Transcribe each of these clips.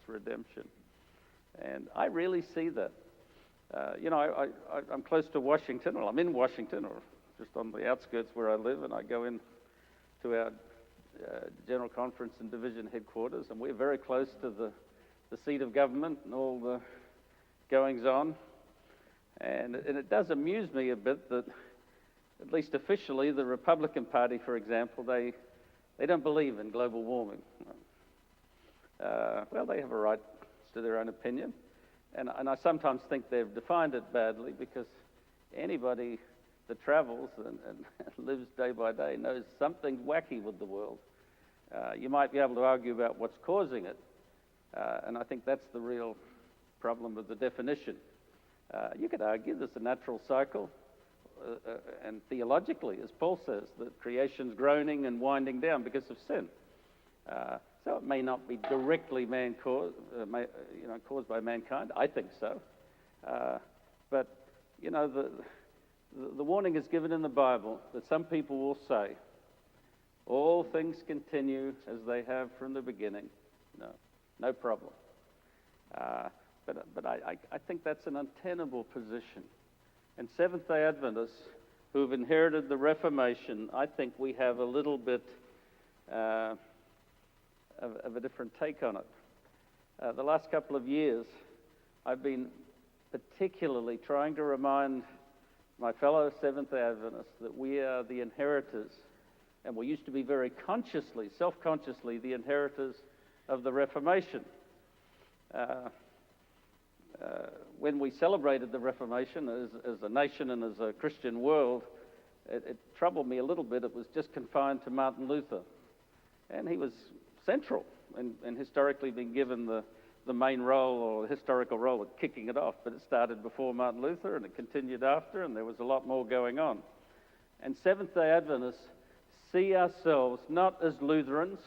redemption. And I really see that. I'm close to Washington, or I'm in Washington, or just on the outskirts where I live, and I go in to our General Conference and Division headquarters, and we're very close to the seat of government and all the goings-on. And it does amuse me a bit that, at least officially, the Republican Party, for example, they don't believe in global warming. Well, they have a right to their own opinion. And I sometimes think they've defined it badly, because anybody that travels and lives day by day knows something's wacky with the world. You might be able to argue about what's causing it, and I think that's the real problem with the definition. You could argue there's a natural cycle, and theologically, as Paul says, that creation's groaning and winding down because of sin. So it may not be directly caused by mankind. I think so. But the warning is given in the Bible that some people will say, all things continue as they have from the beginning. No problem. But I think that's an untenable position. And Seventh-day Adventists who have inherited the Reformation, I think we have a little bit of a different take on it. The last couple of years, I've been particularly trying to remind my fellow Seventh-day Adventists that we are the inheritors, and we used to be very consciously, self-consciously, the inheritors of the Reformation. When we celebrated the Reformation as a nation and as a Christian world, it troubled me a little bit. It was just confined to Martin Luther, and he was central and historically been given the main role, or the historical role, of kicking it off. But it started before Martin Luther, and it continued after, and there was a lot more going on. And Seventh-day Adventists see ourselves not as Lutherans,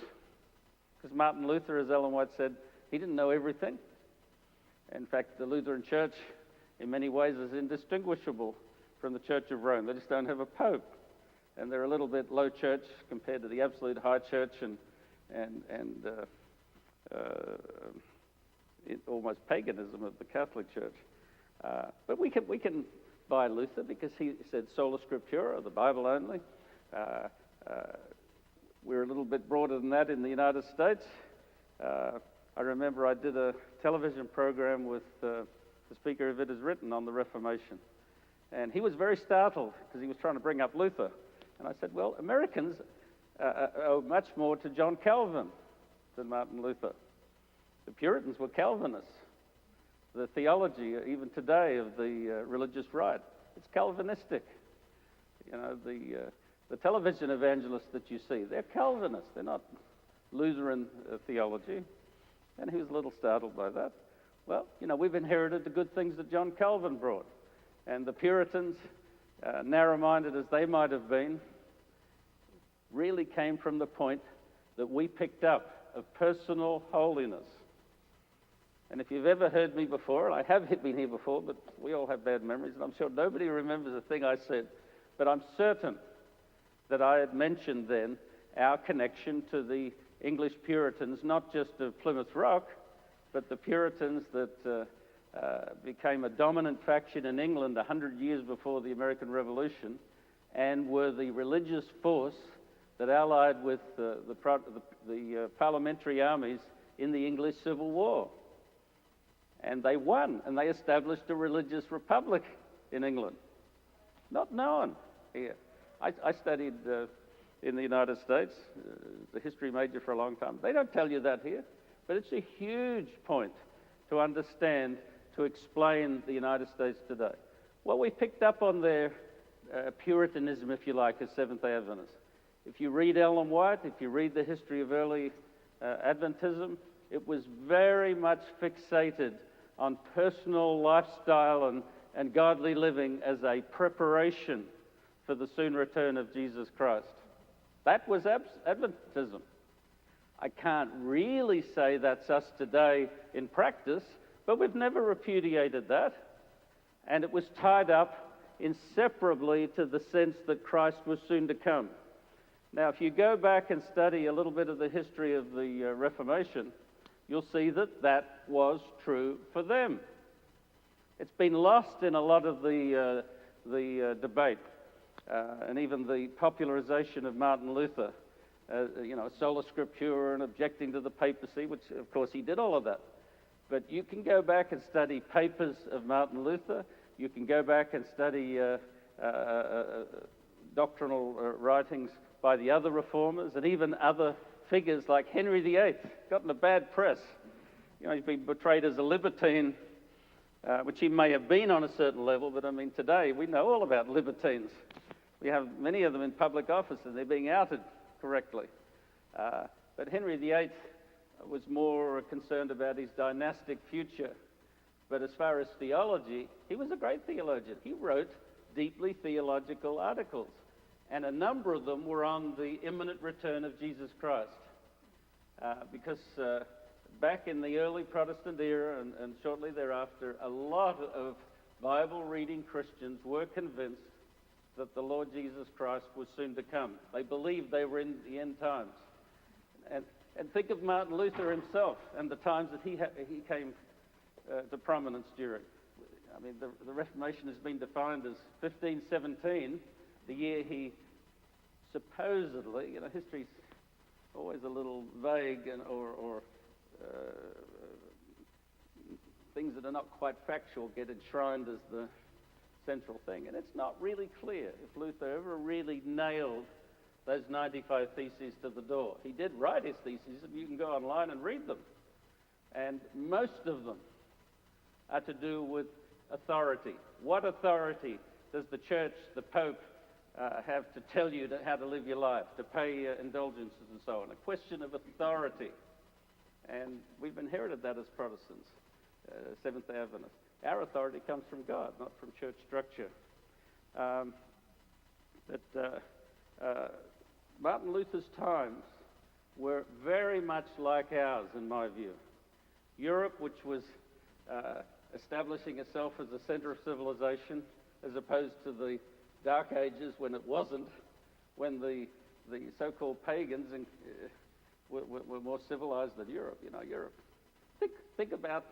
because Martin Luther, as Ellen White said, he didn't know everything. In fact, the Lutheran Church, in many ways, is indistinguishable from the Church of Rome. They just don't have a pope, and they're a little bit low church compared to the absolute high church and almost paganism of the Catholic Church. But we can buy Luther, because he said sola scriptura, the Bible only. We're a little bit broader than that in the United States. I remember I did a television program with the speaker of It Is Written on the Reformation. And he was very startled, because he was trying to bring up Luther. And I said, well, Americans owe much more to John Calvin than Martin Luther. The Puritans were Calvinists. The theology, even today, of the religious right, it's Calvinistic. The television evangelists that you see, they're Calvinists. They're not Lutheran theology. And he was a little startled by that. Well, we've inherited the good things that John Calvin brought. And the Puritans, narrow-minded as they might have been, really came from the point that we picked up of personal holiness. And if you've ever heard me before, and I have been here before, but we all have bad memories, and I'm sure nobody remembers a thing I said, but I'm certain that I had mentioned then our connection to the English Puritans, not just of Plymouth Rock, but the Puritans that became a dominant faction in England 100 years before the American Revolution, and were the religious force that allied with the parliamentary armies in the English Civil War. And they won, and they established a religious republic in England. Not known here. I studied in the United States, the history major for a long time. They don't tell you that here, but it's a huge point to understand, to explain the United States today. Well, we picked up on their Puritanism, if you like, as Seventh-day Adventists. If you read Ellen White, if you read the history of early Adventism, it was very much fixated on personal lifestyle and godly living as a preparation for the soon return of Jesus Christ. That was Adventism. I can't really say that's us today in practice, but we've never repudiated that. And it was tied up inseparably to the sense that Christ was soon to come. Now, if you go back and study a little bit of the history of the Reformation, you'll see that that was true for them. It's been lost in a lot of the debate and even the popularization of Martin Luther, sola scriptura and objecting to the papacy, which of course he did all of that. But you can go back and study papers of Martin Luther. You can go back and study doctrinal writings by the other reformers and even other figures like Henry VIII, gotten a bad press. He's been portrayed as a libertine, which he may have been on a certain level, but I mean, today we know all about libertines. We have many of them in public office and they're being outed correctly. But Henry VIII was more concerned about his dynastic future. But as far as theology, he was a great theologian. He wrote deeply theological articles, and a number of them were on the imminent return of Jesus Christ. Because back in the early Protestant era and shortly thereafter, a lot of Bible-reading Christians were convinced that the Lord Jesus Christ was soon to come. They believed they were in the end times. And think of Martin Luther himself and the times that he came to prominence during. I mean, the Reformation has been defined as 1517, the year he supposedly, history's always a little vague or things that are not quite factual get enshrined as the central thing. And it's not really clear if Luther ever really nailed those 95 theses to the door. He did write his theses, and you can go online and read them. And most of them are to do with authority. What authority does the church, the Pope, have to tell you how to live your life, to pay indulgences and so on? A question of authority. And we've inherited that as Protestants, Seventh-day Adventists. Our authority comes from God, not from church structure. Martin Luther's times were very much like ours, in my view. Europe, which was establishing itself as a center of civilization, as opposed to the Dark Ages when it wasn't, when the so-called pagans were more civilized than Europe. Europe. Think about.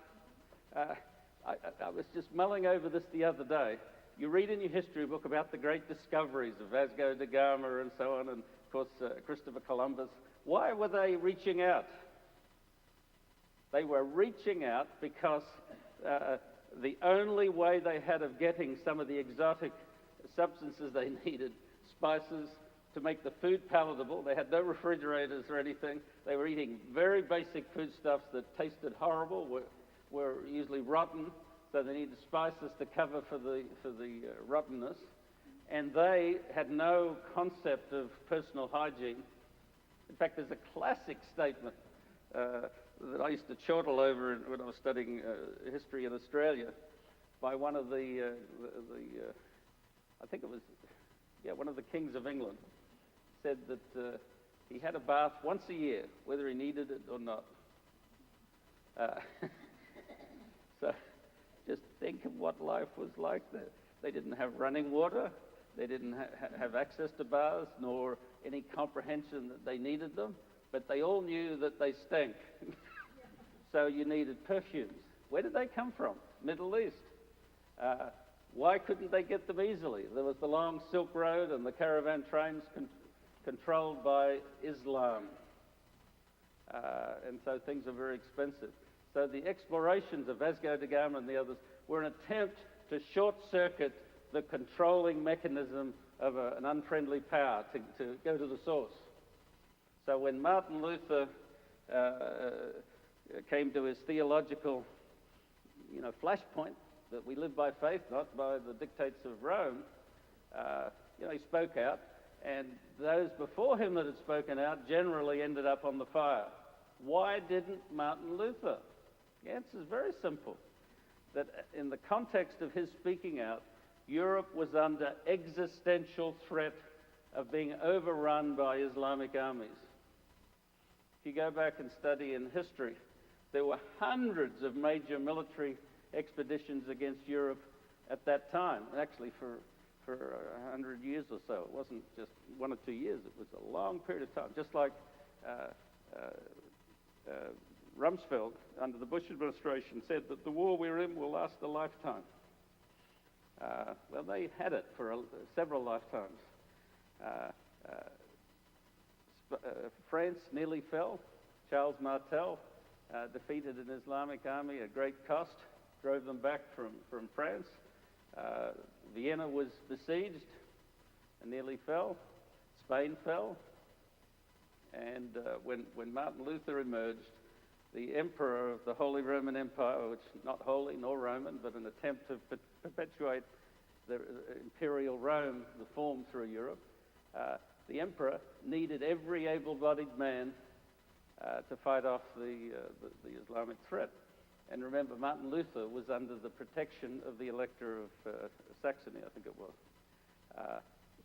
I was just mulling over this the other day. You read in your history book about the great discoveries of Vasco da Gama and so on, and of course Christopher Columbus. Why were they reaching out? They were reaching out because the only way they had of getting some of the exotic substances they needed, spices, to make the food palatable. They had no refrigerators or anything. They were eating very basic foodstuffs that tasted horrible, were usually rotten, so they needed spices to cover for the rottenness. And they had no concept of personal hygiene. In fact, there's a classic statement that I used to chortle over when I was studying history in Australia by one of the I think it was, one of the kings of England, said that he had a bath once a year, whether he needed it or not. So just think of what life was like there. They didn't have running water. They didn't have access to baths, nor any comprehension that they needed them. But they all knew that they stank. So you needed perfumes. Where did they come from? Middle East. Why couldn't they get them easily? There was the long Silk Road and the caravan trains controlled by Islam. And so things are very expensive. So the explorations of Vasco da Gama and the others were an attempt to short-circuit the controlling mechanism of an unfriendly power to go to the source. So when Martin Luther came to his theological, flashpoint, that we live by faith, not by the dictates of Rome, he spoke out, and those before him that had spoken out generally ended up on the fire. Why didn't Martin Luther? The answer is very simple, that in the context of his speaking out, Europe was under existential threat of being overrun by Islamic armies. If you go back and study in history, there were hundreds of major military expeditions against Europe at that time, actually for 100 years or so. It wasn't just 1 or 2 years, it was a long period of time, just like Rumsfeld, under the Bush administration, said that the war we're in will last a lifetime. Well, they had it for several lifetimes. France nearly fell. Charles Martel, defeated an Islamic army at great cost, drove them back from France. Vienna was besieged and nearly fell. Spain fell. And when Martin Luther emerged, the emperor of the Holy Roman Empire, which is not holy nor Roman, but an attempt to perpetuate the imperial Rome, the form through Europe, the emperor needed every able-bodied man to fight off the Islamic threat. And remember, Martin Luther was under the protection of the Elector of Saxony, I think it was.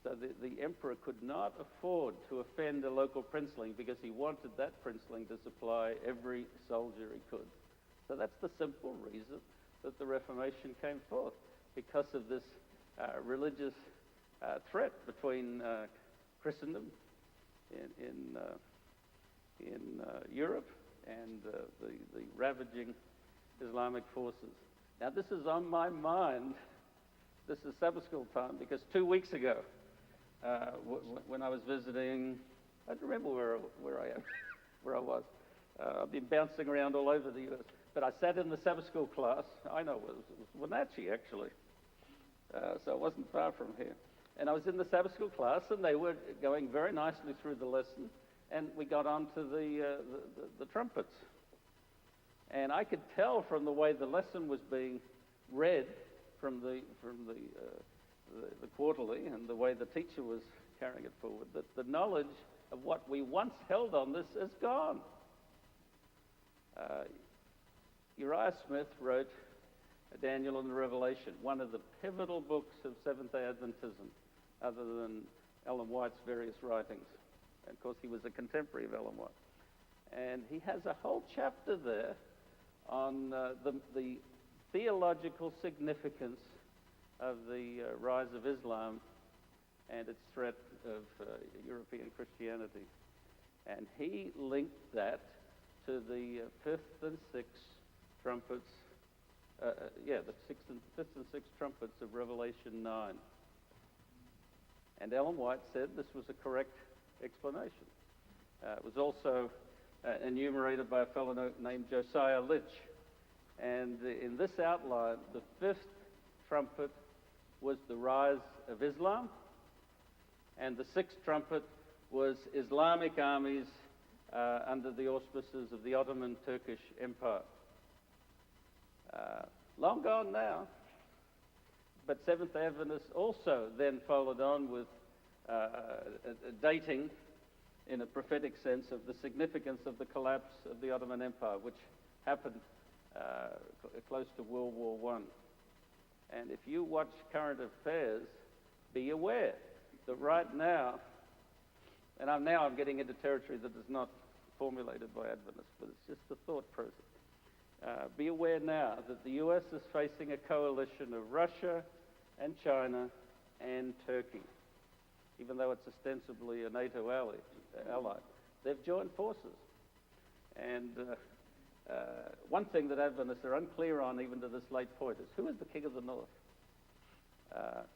So the emperor could not afford to offend a local princeling because he wanted that princeling to supply every soldier he could. So that's the simple reason that the Reformation came forth, because of this religious threat between Christendom in Europe and the ravaging Islamic forces. Now, this is on my mind. This is Sabbath school time, because 2 weeks ago, when I was visiting, I don't remember where I was. I've been bouncing around all over the U.S., but I sat in the Sabbath school class. I know it was Wenatchee, actually, so it wasn't far from here. And I was in the Sabbath school class, and they were going very nicely through the lesson, and we got on to the trumpets. And I could tell from the way the lesson was being read from the quarterly and the way the teacher was carrying it forward, that the knowledge of what we once held on this is gone. Uriah Smith wrote Daniel and the Revelation, one of the pivotal books of Seventh-day Adventism, other than Ellen White's various writings. And of course, he was a contemporary of Ellen White. And he has a whole chapter there on the theological significance of the rise of Islam and its threat of European Christianity. And he linked that to the fifth and sixth trumpets, the fifth and sixth trumpets of Revelation 9. And Ellen White said this was a correct explanation. It was also enumerated by a fellow named Josiah Litch. And in this outline, the fifth trumpet was the rise of Islam, and the sixth trumpet was Islamic armies under the auspices of the Ottoman Turkish Empire. Long gone now, but Seventh-day Adventists also then followed on with dating in a prophetic sense of the significance of the collapse of the Ottoman Empire, which happened close to World War I. And if you watch current affairs, be aware that right now, and I'm getting into territory that is not formulated by Adventists, but it's just the thought process. Be aware now that the U.S. is facing a coalition of Russia and China and Turkey, even though it's ostensibly a NATO ally. They've joined forces. And one thing that Adventists are unclear on, even to this late point, is who is the king of the north?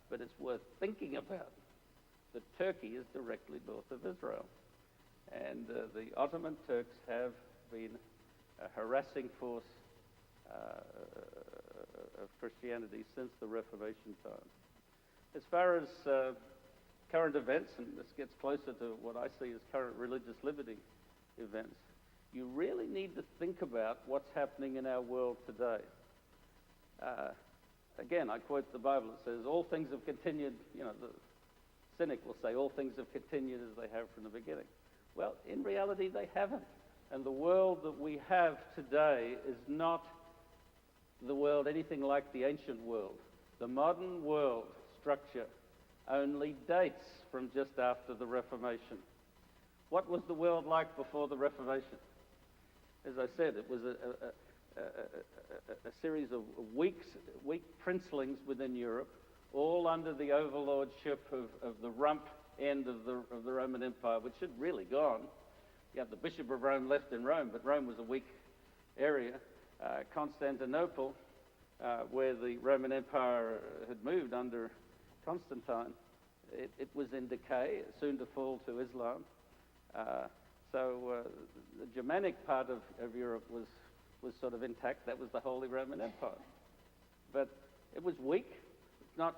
But it's worth thinking about that Turkey is directly north of Israel. And the Ottoman Turks have been a harassing force of Christianity since the Reformation time. As far as current events, and this gets closer to what I see as current religious liberty events, you really need to think about what's happening in our world today. Again, I quote the Bible. It says, all things have continued, the cynic will say, all things have continued as they have from the beginning. Well, in reality, they haven't. And the world that we have today is not the world anything like the ancient world. The modern world structure only dates from just after the Reformation. What was the world like before the Reformation? As I said, it was a series of weak princelings within Europe, all under the overlordship of the rump end of the Roman Empire, which had really gone. You have the Bishop of Rome left in Rome, but Rome was a weak area, Constantinople, where the Roman Empire had moved under Constantine, it was in decay, soon to fall to Islam. So the Germanic part of Europe was sort of intact. That was the Holy Roman Empire. But it was weak. It's not,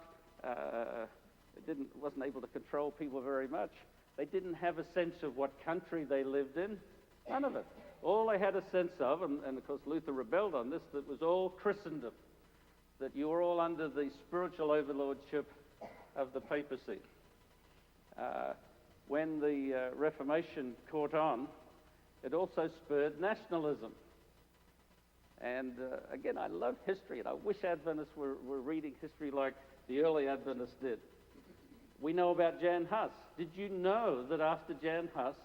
wasn't able to control people very much. They didn't have a sense of what country they lived in. None of it. All they had a sense of, and of course Luther rebelled on this, that was all Christendom, that you were all under the spiritual overlordship of the papacy. When the Reformation caught on, it also spurred nationalism. And again, I love history, and I wish Adventists were reading history like the early Adventists did. We know about Jan Hus. Did you know that after Jan Hus,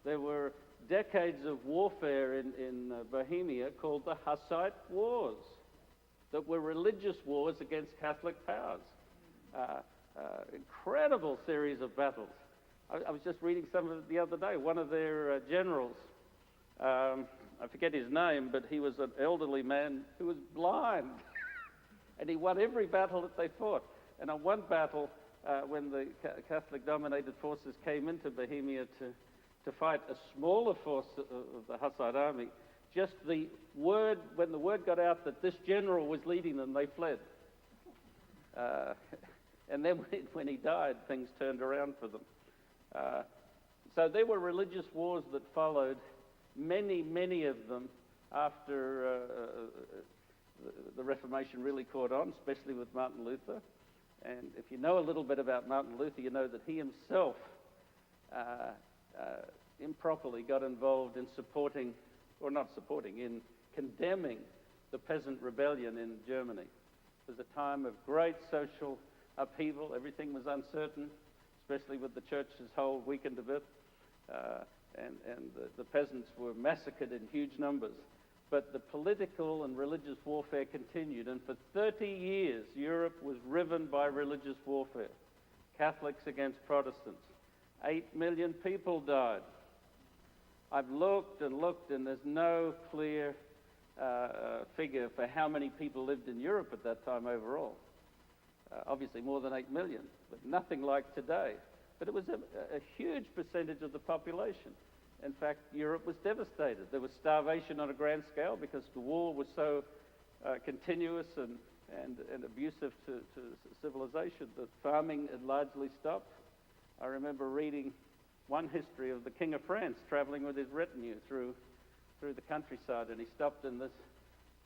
there were decades of warfare in Bohemia called the Hussite Wars, that were religious wars against Catholic powers? Incredible series of battles. I was just reading some of it the other day. One of their generals, I forget his name, but he was an elderly man who was blind. And he won every battle that they fought. And on one battle, when the Catholic-dominated forces came into Bohemia to fight a smaller force of the Hussite army, just when the word got out that this general was leading them, they fled. And then when he died, things turned around for them. So there were religious wars that followed, many of them after the Reformation really caught on, especially with Martin Luther. And if you know a little bit about Martin Luther, you know that he himself improperly got involved in in condemning the peasant rebellion in Germany. It was a time of great social upheaval. Everything was uncertain, especially with the church's hold weakened a bit. And the peasants were massacred in huge numbers. But the political and religious warfare continued, and for 30 years, Europe was riven by religious warfare. Catholics against Protestants. 8 million people died. I've looked, and there's no clear figure for how many people lived in Europe at that time overall. Obviously more than 8 million, but nothing like today. But it was a huge percentage of the population. In fact, Europe was devastated. There was starvation on a grand scale because the war was so continuous and abusive to civilization that farming had largely stopped. I remember reading one history of the King of France traveling with his retinue through the countryside, and he stopped in this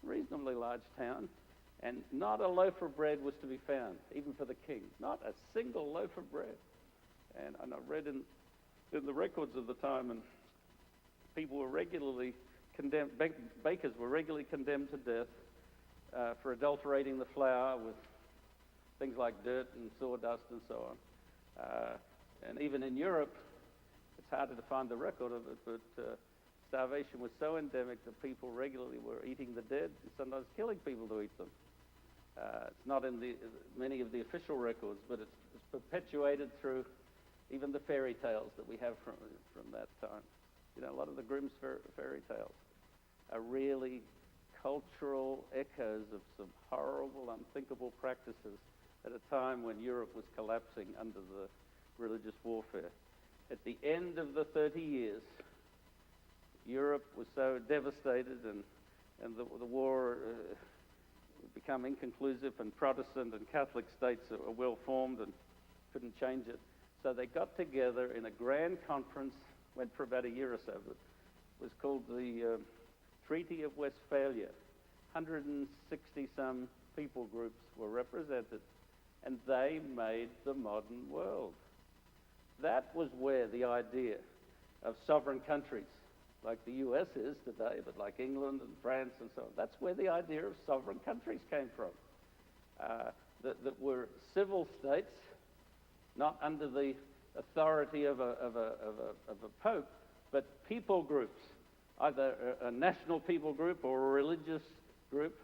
reasonably large town, and not a loaf of bread was to be found, even for the king. Not a single loaf of bread. And I read in the records of the time, and people were regularly condemned, bakers were regularly condemned to death for adulterating the flour with things like dirt and sawdust and so on. And even in Europe, it's harder to find the record of it, but starvation was so endemic that people regularly were eating the dead and sometimes killing people to eat them. It's not in many of the official records, but it's perpetuated through even the fairy tales that we have from that time. You know, a lot of the Grimm's fairy tales are really cultural echoes of some horrible, unthinkable practices at a time when Europe was collapsing under the religious warfare. At the end of the 30 years, Europe was so devastated and the war become inconclusive, and Protestant and Catholic states are well formed and couldn't change it. So they got together in a grand conference, went for about a year or so. It was called the Treaty of Westphalia. 160-some people groups were represented, and they made the modern world. That was where the idea of sovereign countries, like the US is today, but like England and France and so on, that's where the idea of sovereign countries came from. That were civil states, not under the authority of a pope, but people groups, either a national people group or a religious group,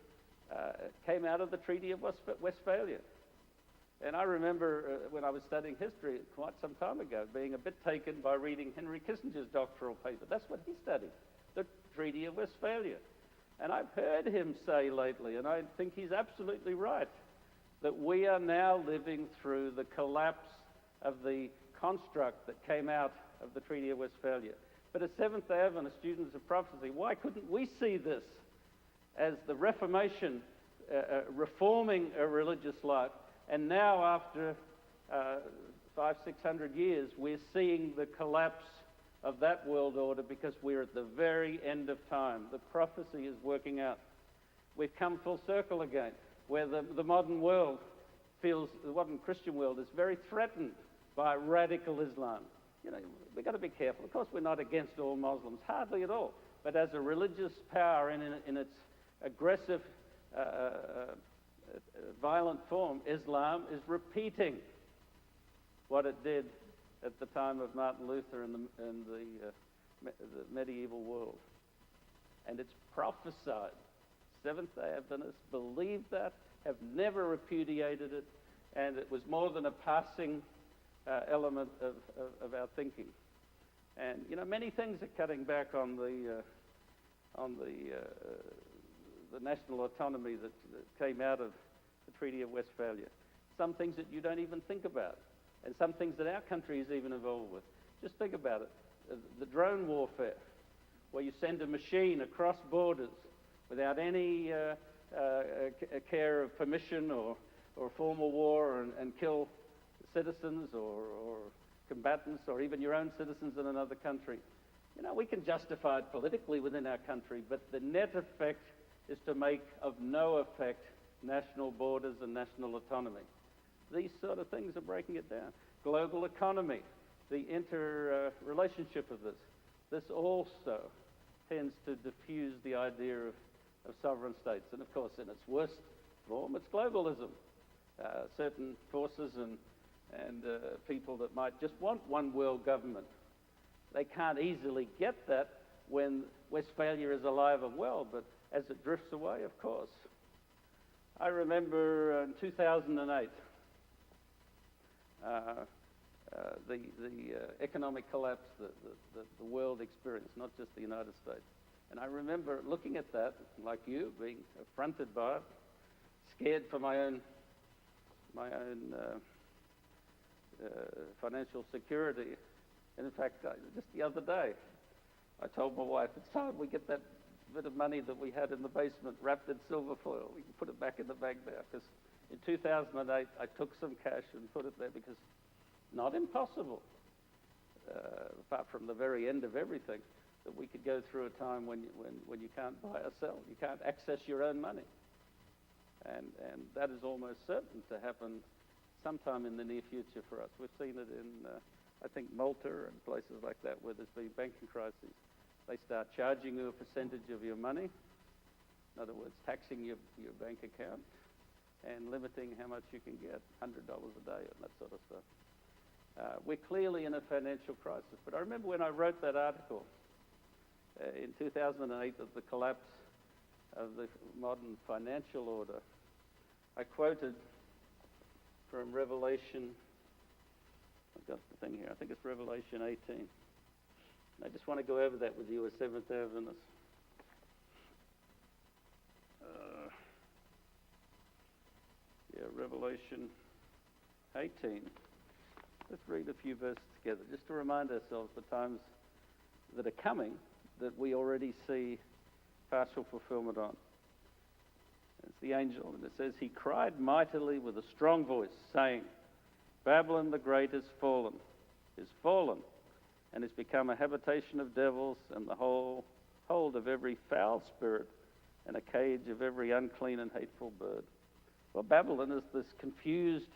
came out of the Treaty of Westphalia. And I remember when I was studying history quite some time ago, being a bit taken by reading Henry Kissinger's doctoral paper. That's what he studied, the Treaty of Westphalia. And I've heard him say lately, and I think he's absolutely right, that we are now living through the collapse of the construct that came out of the Treaty of Westphalia. But as Seventh-day Adventist students of prophecy, why couldn't we see this as the Reformation reforming a religious life? And now, after 500-600 years, we're seeing the collapse of that world order because we're at the very end of time. The prophecy is working out. We've come full circle again, where the modern world feels, the modern Christian world is very threatened by radical Islam. You know, we've got to be careful. Of course, we're not against all Muslims, hardly at all. But as a religious power in its aggressive, violent form, Islam is repeating what it did at the time of Martin Luther in the medieval world. And it's prophesied. Seventh-day Adventists believe that, have never repudiated it, and it was more than a passing element of our thinking. And, you know, many things are cutting back on the national autonomy that came out of the Treaty of Westphalia. Some things that you don't even think about, and some things that our country is even involved with. Just think about it. The drone warfare, where you send a machine across borders without any care of permission or formal war and kill citizens or combatants or even your own citizens in another country. You know, we can justify it politically within our country, but the net effect is to make of no effect national borders and national autonomy. These sort of things are breaking it down. Global economy, the interrelationship of this. This also tends to diffuse the idea of sovereign states. And of course, in its worst form, it's globalism. Certain forces and people that might just want one world government, they can't easily get that when Westphalia is alive and well, but as it drifts away, of course. I remember in 2008, the economic collapse that the world experienced, not just the United States. And I remember looking at that, like you, being affronted by it, scared for my own financial security. And in fact, just the other day, I told my wife, it's time we get that bit of money that we had in the basement wrapped in silver foil. We can put it back in the bank now. Because in 2008, I took some cash and put it there because not impossible, apart from the very end of everything, that we could go through a time when you can't buy or sell. You can't access your own money. And that is almost certain to happen sometime in the near future for us. We've seen it in, I think, Malta and places like that where there's been banking crises. They start charging you a percentage of your money. In other words, taxing your bank account and limiting how much you can get, $100 a day and that sort of stuff. We're clearly in a financial crisis. But I remember when I wrote that article in 2008 of the collapse of the modern financial order, I quoted from Revelation, I've got the thing here, I think it's Revelation 18. I just want to go over that with you as Seventh-day Adventists. Revelation 18. Let's read a few verses together, just to remind ourselves the times that are coming that we already see partial fulfillment on. It's the angel, and it says, he cried mightily with a strong voice, saying, Babylon the Great is fallen, and has become a habitation of devils and the hold of every foul spirit and a cage of every unclean and hateful bird. Well, Babylon is this confused,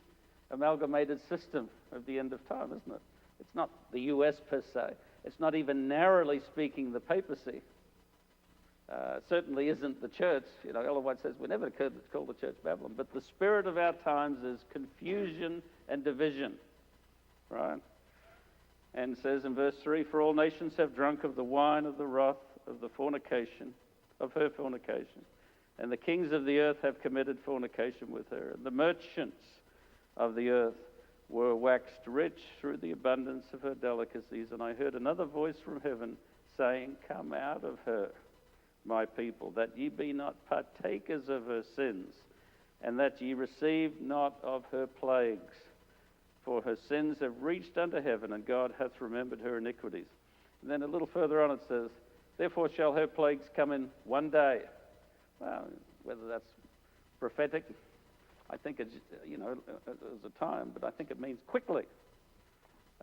amalgamated system of the end of time, isn't it? It's not the US per se. It's not even narrowly speaking the papacy. Certainly isn't the church. You know, Ellen White says we never could call the church Babylon. But the spirit of our times is confusion and division, right? And it says in verse 3, for all nations have drunk of the wine of the wrath of the fornication, of her fornication. And the kings of the earth have committed fornication with her. And the merchants of the earth were waxed rich through the abundance of her delicacies. And I heard another voice from heaven saying, come out of her, my people, that ye be not partakers of her sins, and that ye receive not of her plagues. For her sins have reached unto heaven, and God hath remembered her iniquities. And then a little further on it says, therefore shall her plagues come in one day. Well, whether that's prophetic, I think it's, there's a time, but I think it means quickly.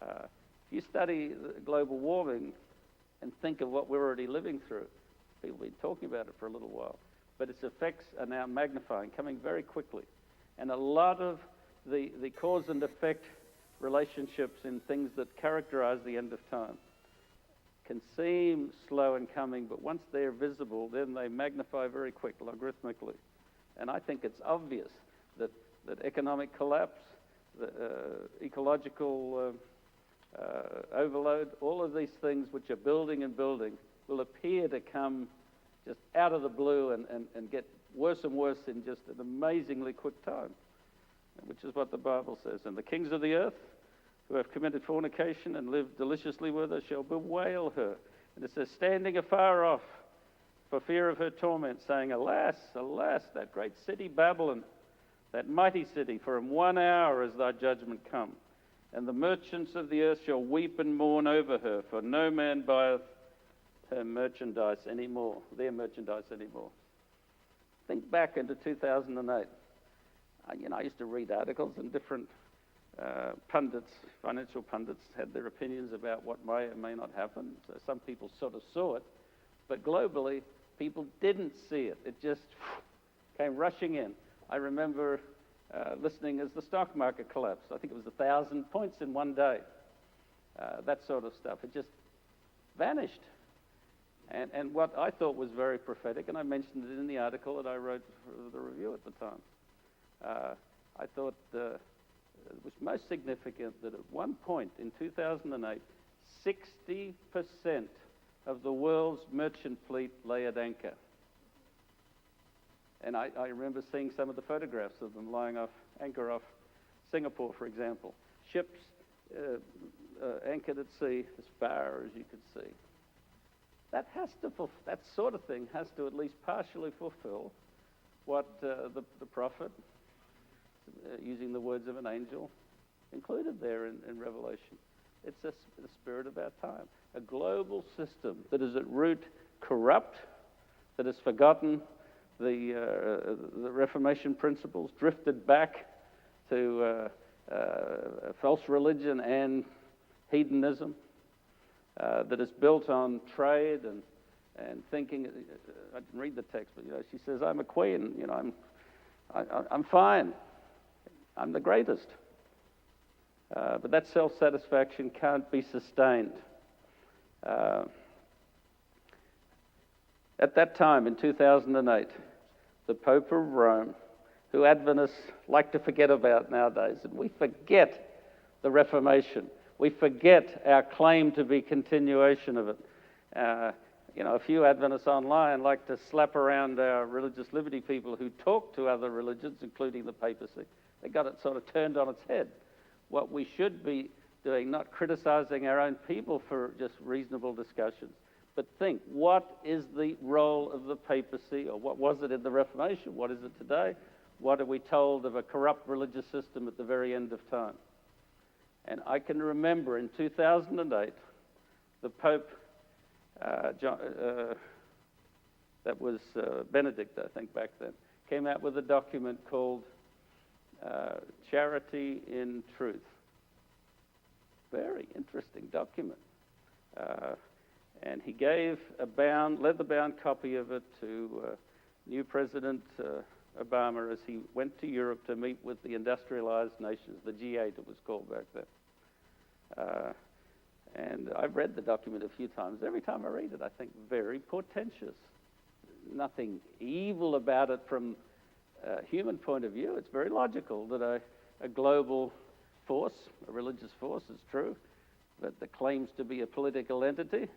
If you study global warming and think of what we're already living through, people have been talking about it for a little while, but its effects are now magnifying, coming very quickly. And a lot of the cause and effect relationships in things that characterize the end of time can seem slow in coming, but once they're visible, then they magnify very quick, logarithmically. And I think it's obvious that economic collapse, ecological overload, all of these things which are building and building will appear to come just out of the blue and get worse and worse in just an amazingly quick time, which is what the Bible says. And the kings of the earth who have committed fornication and lived deliciously with her shall bewail her. And it says, standing afar off for fear of her torment, saying, alas, alas, that great city Babylon, that mighty city, for in 1 hour is thy judgment come. And the merchants of the earth shall weep and mourn over her, for no man buyeth her merchandise anymore, their merchandise anymore. Think back into 2008. I used to read articles, and different pundits, financial pundits, had their opinions about what may or may not happen. So some people sort of saw it, but globally, people didn't see it. It just came rushing in. I remember listening as the stock market collapsed. I think it was 1,000 points in one day. That sort of stuff. It just vanished. And what I thought was very prophetic, and I mentioned it in the article that I wrote for the review at the time, I thought it was most significant that at one point in 2008, 60% of the world's merchant fleet lay at anchor. And I remember seeing some of the photographs of them lying anchor off Singapore, for example. Ships anchored at sea as far as you could see. That sort of thing has to at least partially fulfill what the prophet, using the words of an angel, included there in Revelation. It's the spirit of our time. A global system that is at root corrupt, that has forgotten the Reformation principles, drifted back to false religion and hedonism, that is built on trade and thinking. I didn't read the text, but she says, "I'm a queen. I'm fine. I'm the greatest." But that self-satisfaction can't be sustained. At that time, in 2008, the Pope of Rome, who Adventists like to forget about nowadays, and we forget the Reformation. We forget our claim to be continuation of it. A few Adventists online like to slap around our religious liberty people who talk to other religions, including the papacy. They got it sort of turned on its head. What we should be doing, not criticizing our own people for just reasonable discussions, but think, what is the role of the papacy, or what was it in the Reformation? What is it today? What are we told of a corrupt religious system at the very end of time? And I can remember in 2008, the Pope, that was Benedict, I think, back then, came out with a document called Charity in Truth. Very interesting document. And he gave led the bound copy of it to new President Obama as he went to Europe to meet with the industrialized nations, the G8 it was called back then. And I've read the document a few times. Every time I read it, I think very portentous. Nothing evil about it from a human point of view. It's very logical that a global force, a religious force, is true, but that claims to be a political entity.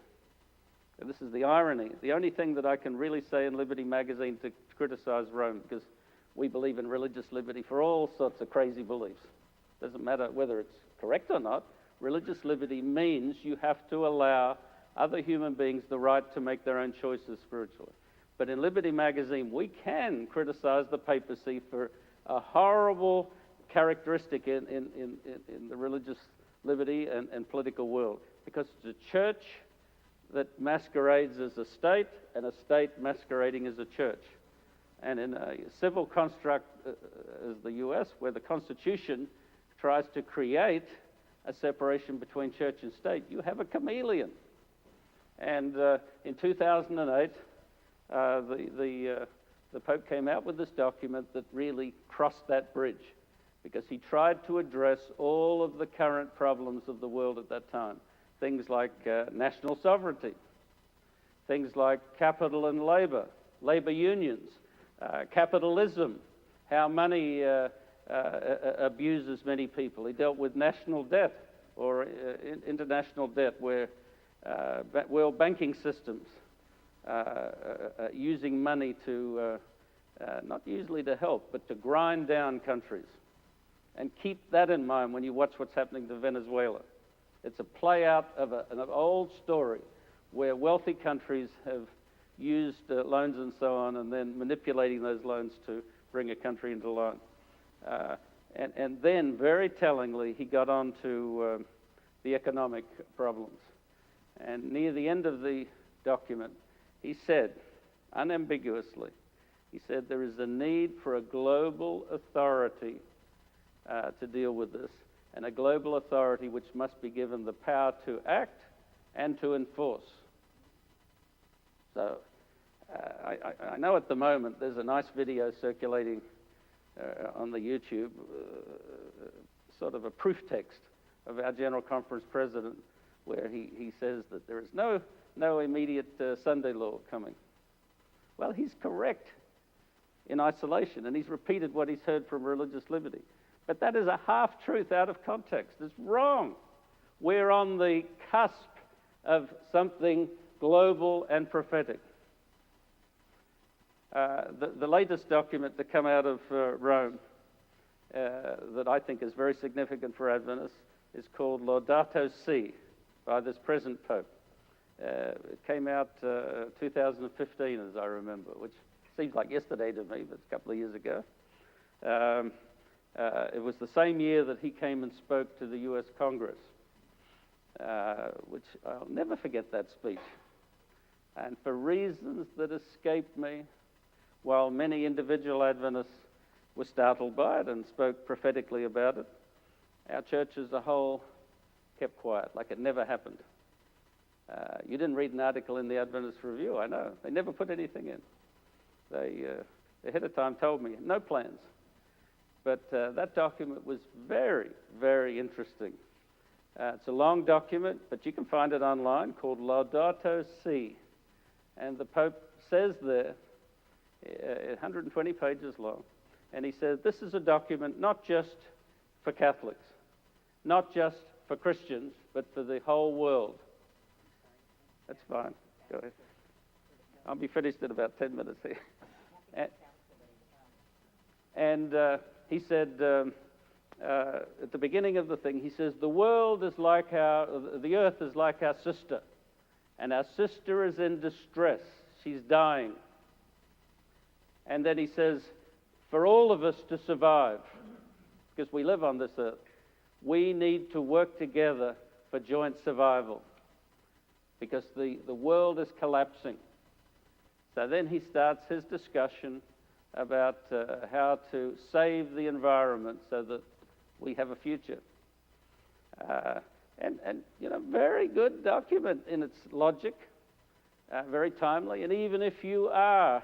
And this is the irony. The only thing that I can really say in Liberty magazine to criticize Rome, because we believe in religious liberty for all sorts of crazy beliefs. Doesn't matter whether it's correct or not. Religious liberty means you have to allow other human beings the right to make their own choices spiritually. But in Liberty magazine, we can criticize the papacy for a horrible characteristic in the religious liberty and political world, because it's a church that masquerades as a state and a state masquerading as a church. And in a civil construct as the US, where the Constitution tries to create a separation between church and state, you have a chameleon. And in 2008, the Pope came out with this document that really crossed that bridge, because he tried to address all of the current problems of the world at that time. Things like national sovereignty, things like capital and labor, labor unions, capitalism, how money abuses many people. He dealt with national debt or international debt, where world banking systems using money to, not usually to help, but to grind down countries. And keep that in mind when you watch what's happening to Venezuela. It's a play out of an old story where wealthy countries have used loans and so on, and then manipulating those loans to bring a country into line. And then, very tellingly, he got on to the economic problems. And near the end of the document, he said, unambiguously, he said, there is a need for a global authority to deal with this, and a global authority which must be given the power to act and to enforce. So I know at the moment there's a nice video circulating on the YouTube, sort of a proof text of our General Conference President, where he says that there is no immediate Sunday law coming. Well, he's correct in isolation, and he's repeated what he's heard from religious liberty. But that is a half-truth out of context. It's wrong. We're on the cusp of something global and prophetic. The latest document to come out of Rome that I think is very significant for Adventists is called Laudato Si, by this present Pope. It came out 2015, as I remember, which seems like yesterday to me, but it's a couple of years ago. It was the same year that he came and spoke to the US Congress, which I'll never forget that speech. And for reasons that escaped me, while many individual Adventists were startled by it and spoke prophetically about it, our church as a whole kept quiet, like it never happened. You didn't read an article in the Adventist Review, I know. They never put anything in. They ahead of time told me, no plans. But that document was very, very interesting. It's a long document, but you can find it online, called Laudato Si. And the Pope says there, 120 pages long, and he says, this is a document not just for Catholics, not just for Christians, but for the whole world. That's fine. Go ahead. I'll be finished in about 10 minutes here. And he said, at the beginning of the thing, he says, the earth is like our sister, and our sister is in distress. She's dying. And then he says, for all of us to survive, because we live on this earth, we need to work together for joint survival, because the world is collapsing. So then he starts his discussion about how to save the environment so that we have a future. And very good document in its logic, very timely. And even if you are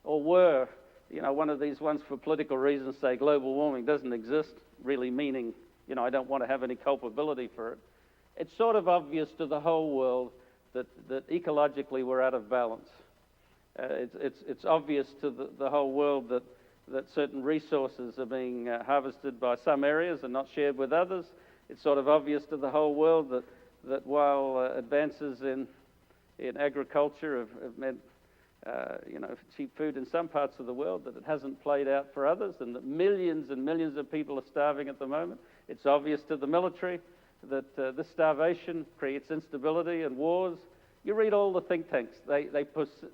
or were, one of these ones for political reasons say global warming doesn't exist, really meaning, I don't want to have any culpability for it. It's sort of obvious to the whole world that ecologically we're out of balance. It's obvious to the whole world that certain resources are being harvested by some areas and not shared with others. It's sort of obvious to the whole world that while advances in agriculture have meant cheap food in some parts of the world, that it hasn't played out for others, and that millions and millions of people are starving at the moment. It's obvious to the military that this starvation creates instability and wars, You read all the think tanks. They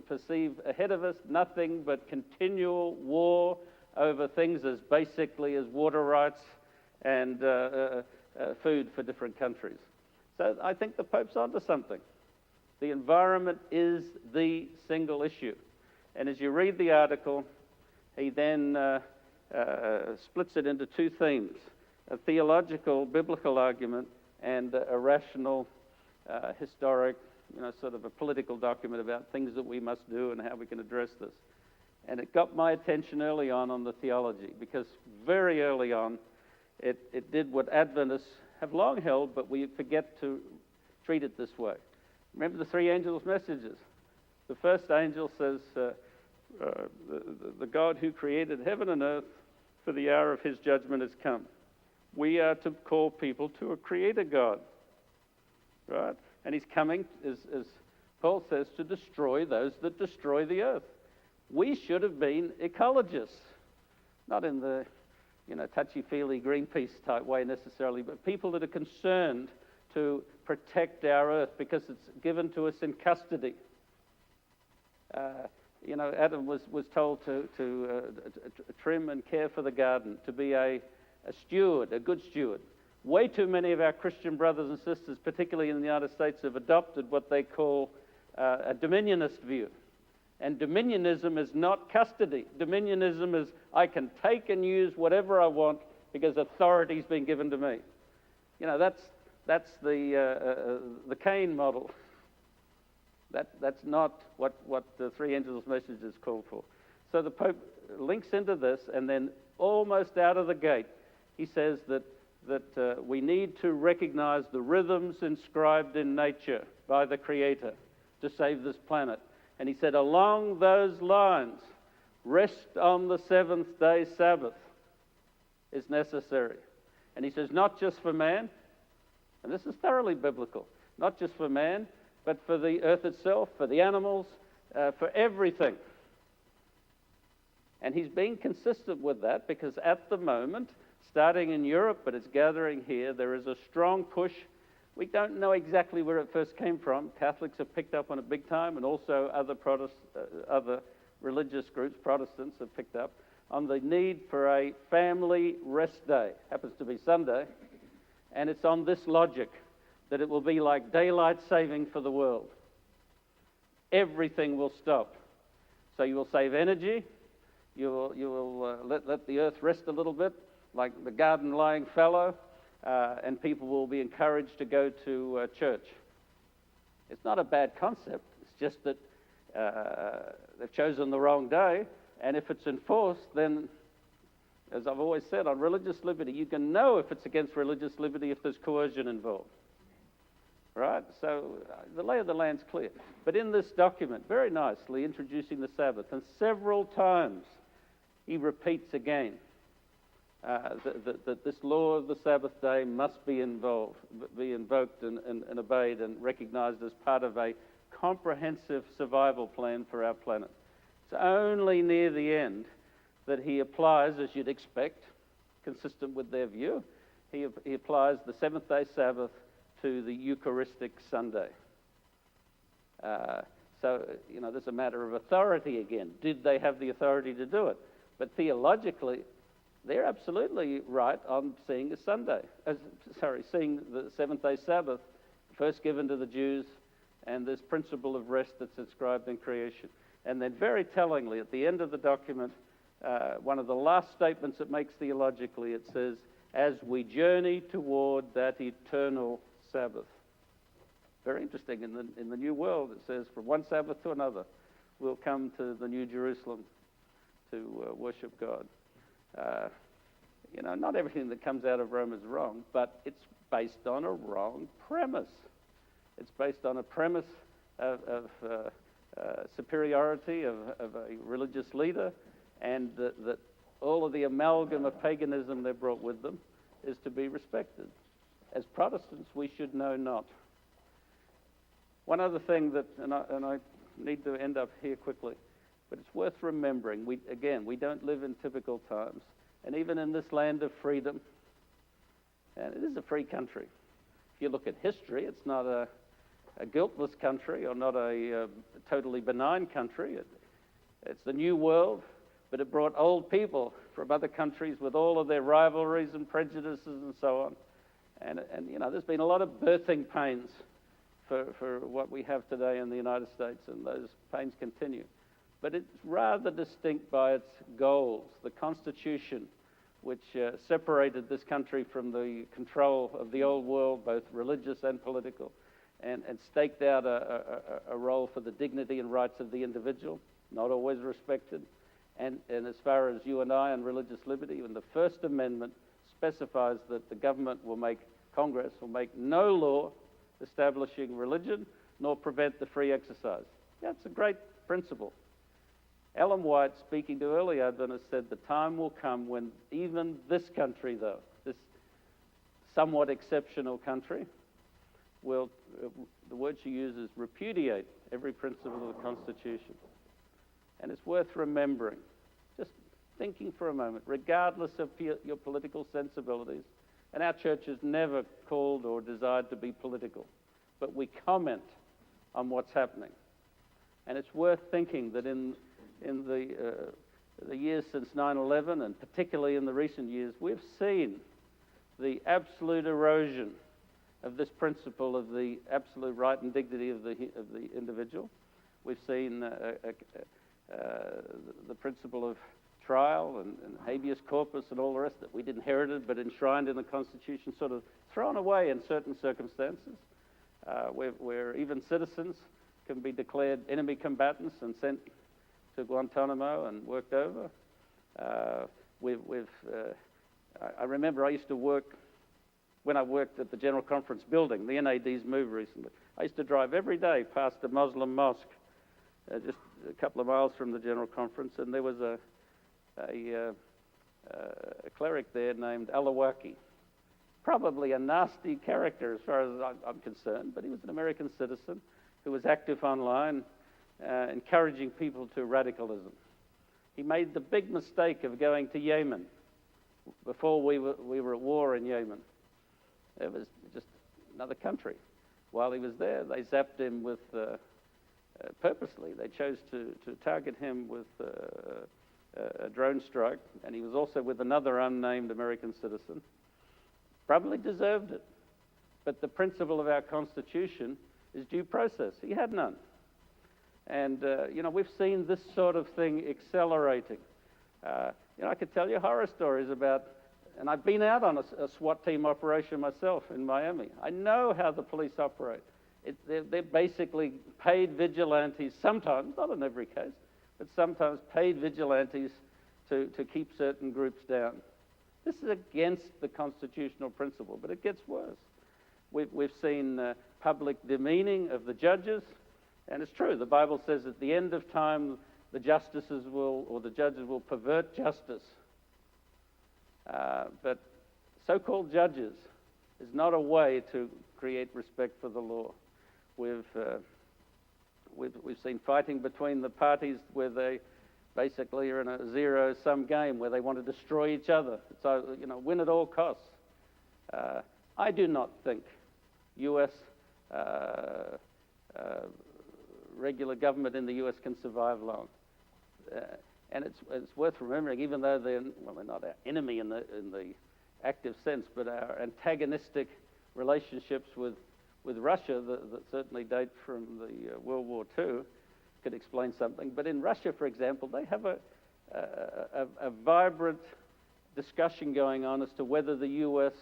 perceive ahead of us nothing but continual war over things as basically as water rights and food for different countries. So I think the Pope's onto something. The environment is the single issue. And as you read the article, he then splits it into two themes: a theological, biblical argument, and a rational, historic, sort of a political document about things that we must do and how we can address this. And it got my attention early on the theology, because very early on, it did what Adventists have long held, but we forget to treat it this way. Remember the three angels' messages. The first angel says, the God who created heaven and earth, for the hour of his judgment has come. We are to call people to a creator God, right? And he's coming, as Paul says, to destroy those that destroy the earth. We should have been ecologists, not in the touchy-feely Greenpeace type way necessarily, but people that are concerned to protect our earth because it's given to us in custody. Adam was told to trim and care for the garden, to be a steward, a good steward. Way too many of our Christian brothers and sisters, particularly in the United States, have adopted what they call a dominionist view. And dominionism is not custody. Dominionism is, I can take and use whatever I want because authority's been given to me. That's the Cain model. That's not what the three angels' messages call for. So the Pope links into this, and then almost out of the gate, he says that we need to recognize the rhythms inscribed in nature by the Creator to save this planet. And he said, along those lines, rest on the seventh day Sabbath is necessary. And he says, not just for man, and this is thoroughly biblical, not just for man, but for the earth itself, for the animals, for everything. And he's being consistent with that because at the moment, starting in Europe, but it's gathering here, there is a strong push. We don't know exactly where it first came from. Catholics have picked up on it big time, and also other religious groups, Protestants, have picked up on the need for a family rest day. Happens to be Sunday, and it's on this logic that it will be like daylight saving for the world. Everything will stop. So you will save energy. You will let the earth rest a little bit, like the garden lying fallow, and people will be encouraged to go to church. It's not a bad concept. It's just that they've chosen the wrong day, and if it's enforced, then, as I've always said, on religious liberty, you can know if it's against religious liberty if there's coercion involved. Right? So the lay of the land's clear. But in this document, very nicely introducing the Sabbath, and several times he repeats again that this law of the Sabbath day must be invoked and obeyed and recognized as part of a comprehensive survival plan for our planet. It's only near the end that he applies, as you'd expect, consistent with their view, he applies the seventh-day Sabbath to the Eucharistic Sunday. So, there's a matter of authority again. Did they have the authority to do it? But theologically, they're absolutely right on seeing the seventh-day Sabbath first given to the Jews, and this principle of rest that's inscribed in creation. And then very tellingly, at the end of the document, one of the last statements it makes theologically, it says, as we journey toward that eternal Sabbath. Very interesting. In the New World, it says, from one Sabbath to another, we'll come to the New Jerusalem to worship God. Not everything that comes out of Rome is wrong, but it's based on a wrong premise. It's based on a premise of superiority of a religious leader, and that all of the amalgam of paganism they brought with them is to be respected. As Protestants, we should know not. One other thing that, and I need to end up here quickly, but it's worth remembering, we don't live in typical times. And even in this land of freedom, and it is a free country. If you look at history, it's not a guiltless country or not a totally benign country. It's the new world, but it brought old people from other countries with all of their rivalries and prejudices and so on. And there's been a lot of birthing pains for what we have today in the United States, and those pains continue. But it's rather distinct by its goals. The Constitution, which separated this country from the control of the old world, both religious and political, and staked out a role for the dignity and rights of the individual, not always respected. And as far as you and I and religious liberty, and the First Amendment specifies that the government Congress will make no law establishing religion nor prevent the free exercise. That's a great principle. Ellen White, speaking to early Adventists, said the time will come when even this country, though, this somewhat exceptional country, will, the word she uses, repudiate every principle of the Constitution. And it's worth remembering, just thinking for a moment, regardless of your political sensibilities, and our church has never called or desired to be political, but we comment on what's happening. And it's worth thinking that in the years since 9/11, and particularly in the recent years, we've seen the absolute erosion of this principle of the absolute right and dignity of the individual. We've seen the principle of trial and habeas corpus and all the rest that we'd inherited but enshrined in the Constitution sort of thrown away in certain circumstances, where even citizens can be declared enemy combatants and sent to Guantanamo and worked over. I remember I used to work, when I worked at the General Conference building, the NAD's moved recently, I used to drive every day past a Muslim mosque, just a couple of miles from the General Conference, and there was a cleric there named Alawaki. Probably a nasty character as far as I'm concerned, but he was an American citizen who was active online, encouraging people to radicalism. He made the big mistake of going to Yemen before we were at war in Yemen. It was just another country. While he was there, they zapped him with, purposely, they chose to target him with a drone strike, and he was also with another unnamed American citizen. Probably deserved it. But the principle of our Constitution is due process. He had none. And, we've seen this sort of thing accelerating. I could tell you horror stories about, and I've been out on a SWAT team operation myself in Miami. I know how the police operate. They're basically paid vigilantes, sometimes, not in every case, but sometimes paid vigilantes to keep certain groups down. This is against the constitutional principle, but it gets worse. We've seen public demeaning of the judges, and it's true, the Bible says at the end of time, the judges will pervert justice. But so-called judges is not a way to create respect for the law. We've seen fighting between the parties where they basically are in a zero-sum game where they want to destroy each other. So, win at all costs. I do not think U.S. Regular government in the U.S. can survive long. And it's worth remembering, even though they're not our enemy in the active sense, but our antagonistic relationships with Russia that certainly date from the World War II could explain something. But in Russia, for example, they have a vibrant discussion going on as to whether the U.S.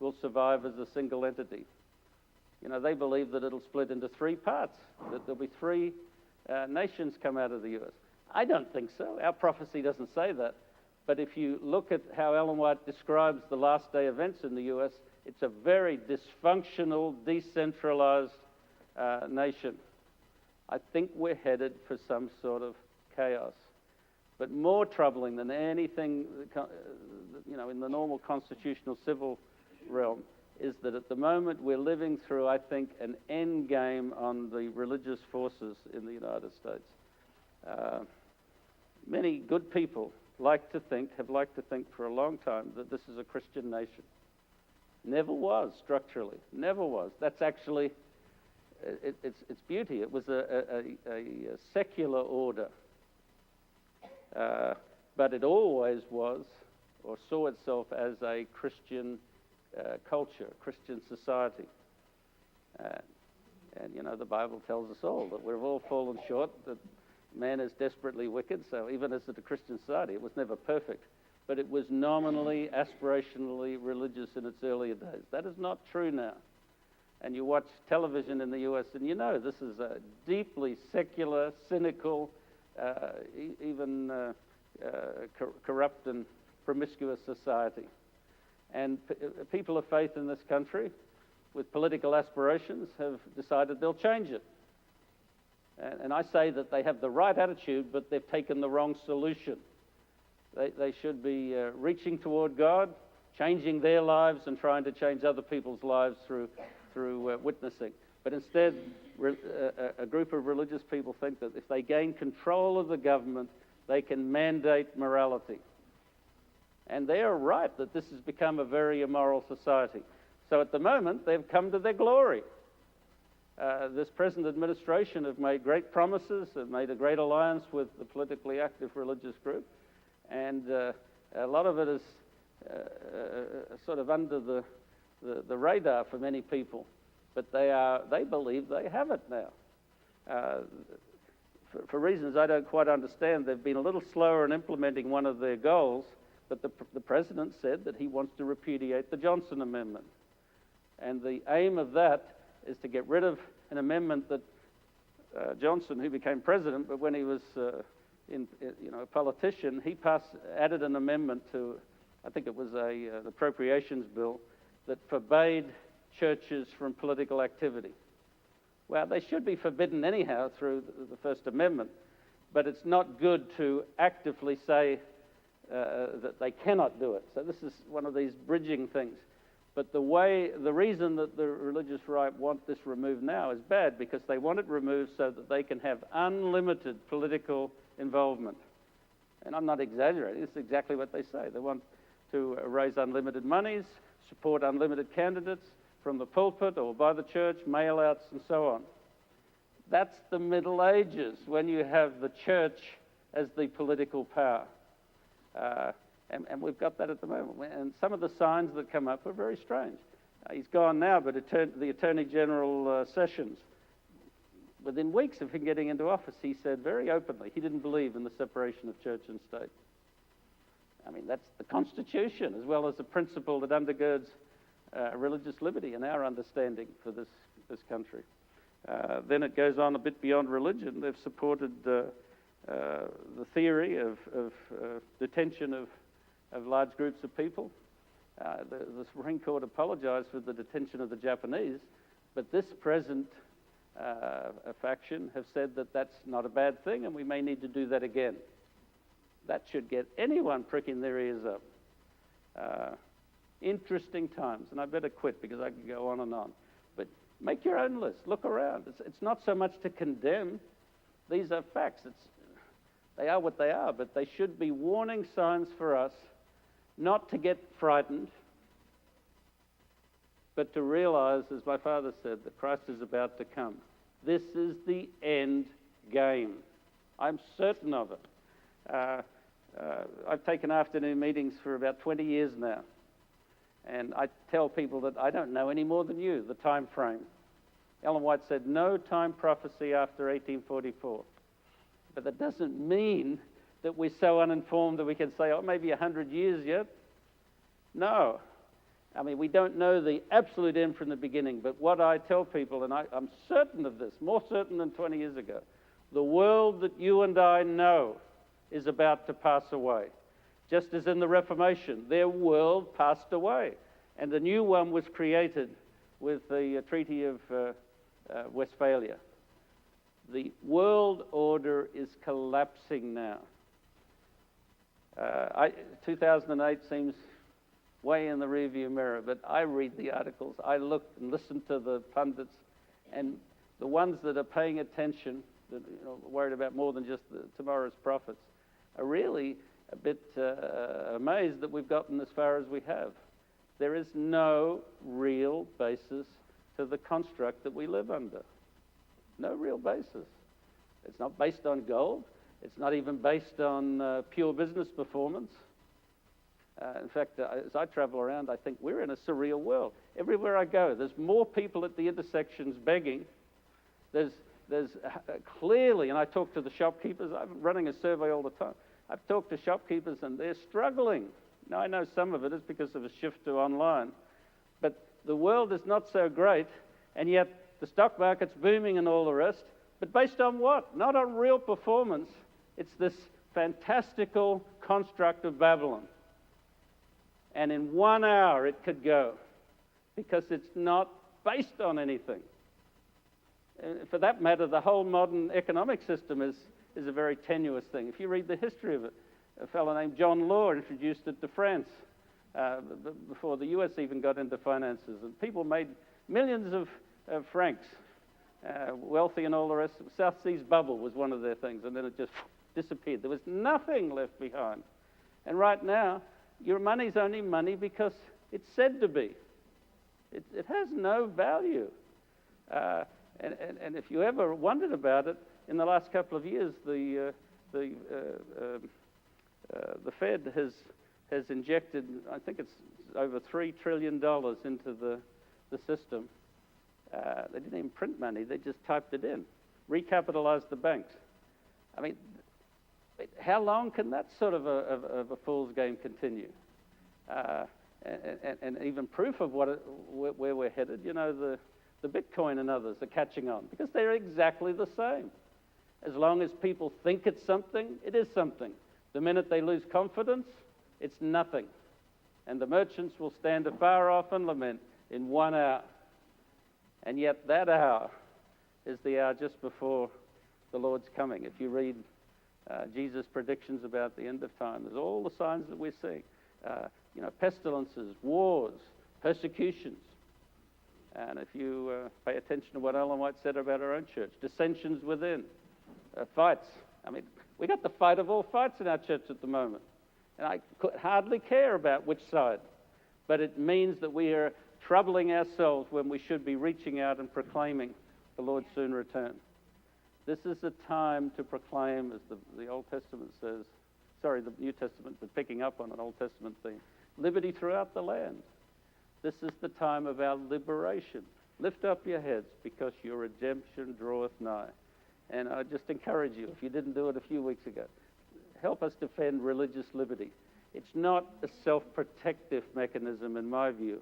will survive as a single entity. They believe that it'll split into three parts, that there'll be three nations come out of the U.S. I don't think so. Our prophecy doesn't say that. But if you look at how Ellen White describes the last day events in the U.S., it's a very dysfunctional, decentralized nation. I think we're headed for some sort of chaos. But more troubling than anything, in the normal constitutional civil realm, is that at the moment we're living through, I think, an end game on the religious forces in the United States. Many good people have liked to think for a long time that this is a Christian nation. Never was, structurally. Never was. That's actually its beauty. It was a secular order, but it always was, or saw itself as a Christian culture, Christian society. And you know, the Bible tells us all that we've all fallen short, that man is desperately wicked. So even as a Christian society, it was never perfect, but it was nominally, aspirationally religious in its earlier days. That is not true now. And you watch television in the US, and you know this is a deeply secular, cynical, even corrupt and promiscuous society. And people of faith in this country with political aspirations have decided they'll change it. And I say that they have the right attitude, but they've taken the wrong solution. They should be reaching toward God, changing their lives, and trying to change other people's lives through witnessing. But instead, a group of religious people think that if they gain control of the government, they can mandate morality. And they are right that this has become a very immoral society. So at the moment, they've come to their glory. This present administration have made great promises, have made a great alliance with the politically active religious group, and a lot of it is sort of under the radar for many people. But they believe they have it now. For reasons I don't quite understand, they've been a little slower in implementing one of their goals, but the president said that he wants to repudiate the Johnson Amendment. And the aim of that is to get rid of an amendment that Johnson, who became president, but when he was a politician, he added an amendment to, I think it was an appropriations bill, that forbade churches from political activity. Well, they should be forbidden anyhow through the First Amendment, but it's not good to actively say that they cannot do it. So this is one of these bridging things. But the reason that the religious right want this removed now is bad, because they want it removed so that they can have unlimited political involvement. And I'm not exaggerating, this is exactly what they say. They want to raise unlimited monies, support unlimited candidates from the pulpit or by the church, mail-outs and so on. That's the Middle Ages, when you have the church as the political power. And we've got that at the moment. And some of the signs that come up are very strange. He's gone now, but the Attorney General Sessions, within weeks of him getting into office, he said very openly he didn't believe in the separation of church and state. I mean, that's the Constitution, as well as a principle that undergirds religious liberty in our understanding for this country. Then it goes on a bit beyond religion. They've supported the theory of detention of large groups of people. The Supreme Court apologized for the detention of the Japanese, but this present faction have said that that's not a bad thing, and we may need to do that again. That should get anyone pricking their ears up. Interesting times, and I better quit because I could go on and on. But make your own list. Look around. It's not so much to condemn. These are facts. They are what they are, but they should be warning signs for us not to get frightened, but to realize, as my father said, that Christ is about to come. This is the end game. I'm certain of it. I've taken afternoon meetings for about 20 years now, and I tell people that I don't know any more than you, the time frame. Ellen White said, no time prophecy after 1844. But that doesn't mean that we're so uninformed that we can say, oh, maybe 100 years yet. No. I mean, we don't know the absolute end from the beginning, but what I tell people, and I'm certain of this, more certain than 20 years ago, the world that you and I know is about to pass away. Just as in the Reformation, their world passed away, and a new one was created with the Treaty of Westphalia. The world order is collapsing now. 2008 seems way in the rearview mirror, but I read the articles, I look and listen to the pundits, and the ones that are paying attention, that worried about more than just tomorrow's profits, are really a bit amazed that we've gotten as far as we have. There is no real basis to the construct that we live under. No real basis. It's not based on gold. It's not even based on pure business performance. In fact, as I travel around, I think we're in a surreal world. Everywhere I go, there's more people at the intersections begging. There's clearly, and I talk to the shopkeepers. I'm running a survey all the time. I've talked to shopkeepers, and they're struggling. Now, I know some of it is because of a shift to online, but the world is not so great, and yet the stock market's booming and all the rest. But based on what? Not on real performance. It's this fantastical construct of Babylon. And in 1 hour it could go, because it's not based on anything. For that matter, the whole modern economic system is a very tenuous thing. If you read the history of it, a fellow named John Law introduced it to France before the US even got into finances. And people made millions of francs, wealthy and all the rest. South Seas bubble was one of their things, and then it just disappeared. There was nothing left behind. And right now, your money's only money because it's said to be. It has no value. And if you ever wondered about it, in the last couple of years, the Fed has injected, I think it's over $3 trillion into the system. They didn't even print money, they just typed it in. Recapitalized the banks. I mean, how long can that sort of a fool's game continue? And even proof of where we're headed, you know, the Bitcoin and others are catching on, because they're exactly the same. As long as people think it's something, it is something. The minute they lose confidence, it's nothing. And the merchants will stand afar off and lament in 1 hour. And yet that hour is the hour just before the Lord's coming. If you read Jesus' predictions about the end of time, there's all the signs that we're seeing. Pestilences, wars, persecutions. And if you pay attention to what Ellen White said about our own church, dissensions within, fights. I mean, we got the fight of all fights in our church at the moment. And I could hardly care about which side. But it means that we are troubling ourselves when we should be reaching out and proclaiming the Lord's soon return. This is a time to proclaim, as the Old Testament says, the New Testament, but picking up on an Old Testament theme, liberty throughout the land. This is the time of our liberation. Lift up your heads, because your redemption draweth nigh. And I just encourage you, if you didn't do it a few weeks ago, help us defend religious liberty. It's not a self-protective mechanism, in my view.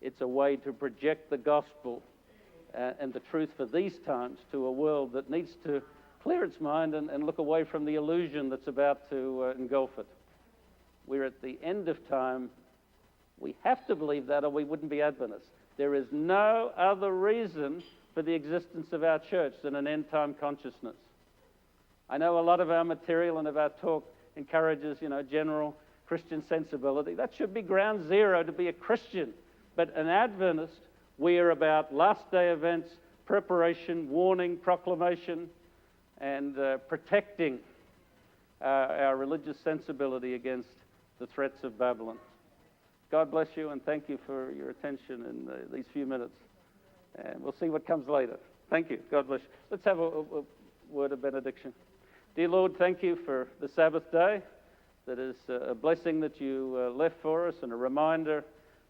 It's a way to project the gospel and the truth for these times to a world that needs to clear its mind and look away from the illusion that's about to engulf it. We're at the end of time. We have to believe that, or we wouldn't be Adventists. There is no other reason for the existence of our church than an end-time consciousness. I know a lot of our material and of our talk encourages, general Christian sensibility. That should be ground zero to be a Christian. But an Adventist, we are about last-day events, preparation, warning, proclamation, and protecting our religious sensibility against the threats of Babylon. God bless you, and thank you for your attention in these few minutes. And we'll see what comes later. Thank you. God bless you. Let's have a word of benediction. Dear Lord, thank you for the Sabbath day. That is a blessing that you left for us, and a reminder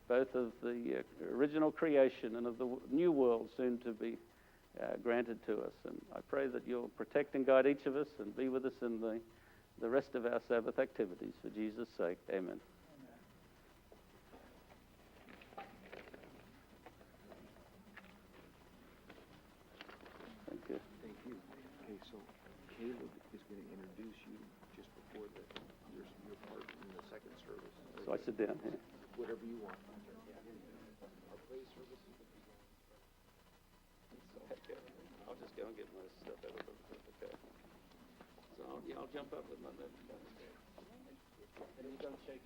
both of the original creation and of the new world soon to be granted to us. And I pray that you'll protect and guide each of us and be with us in the rest of our Sabbath activities. For Jesus' sake, amen. Thank you. Thank you. Okay, so Caleb is going to introduce you just before your part in the second service. So I sit down here. Whatever you want. Our praise service is going to be going. Okay. I'll just go and get my stuff out of them. Okay. So I'll jump up with my left. And you don't shake